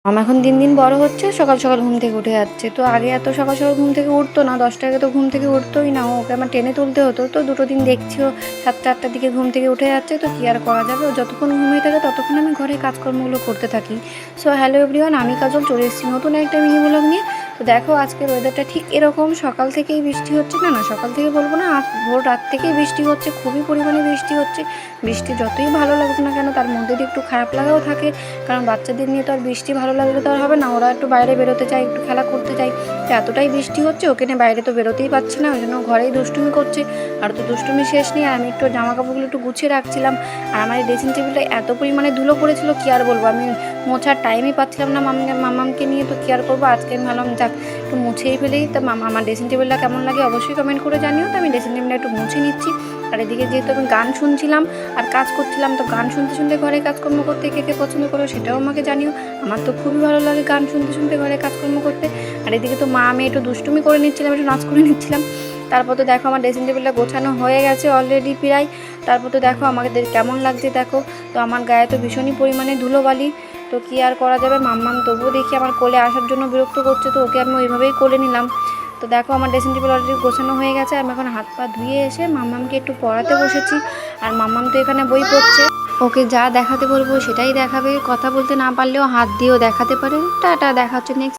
আমার এখন দিন দিন বড় হচ্ছে, সকাল সকাল ঘুম থেকে উঠে যাচ্ছে। তো আগে এত সকাল সকাল ঘুম থেকে উঠতো না, 10টা আগে তো ঘুম থেকে উঠতোই না, ওকে আমার টেনে তুলতে হতো। তো দুটো দিন দেখছিও 7টা 8টার দিকে ঘুম থেকে উঠে যাচ্ছে, তো কী আর করা যাবে, ও যতক্ষণ ঘুমিয়ে থাকে ততক্ষণ আমি ঘরে কাজকর্মগুলো করতে থাকি। সো হ্যালো এভরিওয়ান, আমি কাজল চলে এসেছি নতুন একটা মিনি ব্লগ নিয়ে। তো দেখো আজকের ওয়েদারটা ঠিক এরকম, সকাল থেকেই বৃষ্টি হচ্ছে, না না সকাল থেকে বলবো না, আজ ভোর রাত থেকেই বৃষ্টি হচ্ছে, খুবই পরিমাণে বৃষ্টি হচ্ছে। বৃষ্টি যতই ভালো লাগুক না কেন, তার মধ্যে দিয়ে একটু খারাপ লাগাও থাকে, কারণ বাচ্চাদের নিয়ে তো আর বৃষ্টি ভালো লাগলে তো আর হবে না, ওরা একটু বাইরে বেরোতে চায়, একটু খেলা করতে চায়। তো এতটাই বৃষ্টি হচ্ছে, ওকে নিয়ে বাইরে তো বেরোতেই পারছি না, ওই জন্য ঘরেই দুষ্টুমি করছে। আর তো দুষ্টুমি শেষ নেই, আর আমি একটু জামা কাপড়গুলো একটু গুছিয়ে রাখছিলাম। আর আমার এই ড্রেসিং টেবিলটা এত পরিমাণে ধুলো পড়েছিল, কী আর বলবো, আমি মোছার টাইমই পাচ্ছিলাম না মামামকে নিয়ে। তো কী আর করবো, আজকে আমি ভাবলাম যাক একটু মুছেই ফেলেই। তো আমার ড্রেসিং টেবিলটা কেমন লাগে অবশ্যই কমেন্ট করে জানিও। তো আমি ড্রেসিং টেবিলটা একটু মুছে নিচ্ছি। আর এদিকে যেহেতু আমি গান শুনছিলাম আর কাজ করছিলাম, তো গান শুনতে শুনতে ঘরে কাজকর্ম করতে কে কে পছন্দ করো সেটাও আমাকে জানিও। আমার তো খুবই ভালো লাগে গান শুনতে শুনতে ঘরে কাজকর্ম করতে। আর এদিকে তো মা আমি একটু দুষ্টুমি করে নিচ্ছিলাম, একটু নাচ করে নিচ্ছিলাম। তারপর তো দেখো আমার ড্রেসিং টেবিলটা গোছানো হয়ে গেছে অলরেডি প্রায়। তারপর তো দেখো আমাকে কেমন লাগছে দেখো। তো আমার গায়ে তো ভীষণই পরিমাণে ধুলোবালি, তো কী আর করা যাবে, মাম্মাম তবুও দেখি আমার কোলে আসার জন্য বিরক্ত করছে, তো ওকে আমি ওইভাবেই কোলে নিলাম। তো দেখো আমার ড্রেসিং টেবিল অলরেডি গোছানো হয়ে গেছে। আমি এখন হাত পা ধুয়ে এসে মাম্মামকে একটু পড়াতে বসেছি। আর মাম্মাম তো এখানে বই পড়ছে, ওকে যা দেখাতে বলবো সেটাই দেখাবে, কথা বলতে না পারলেও হাত দিয়েও দেখাতে পারে। টাটা, দেখা হচ্ছে নেক্সট।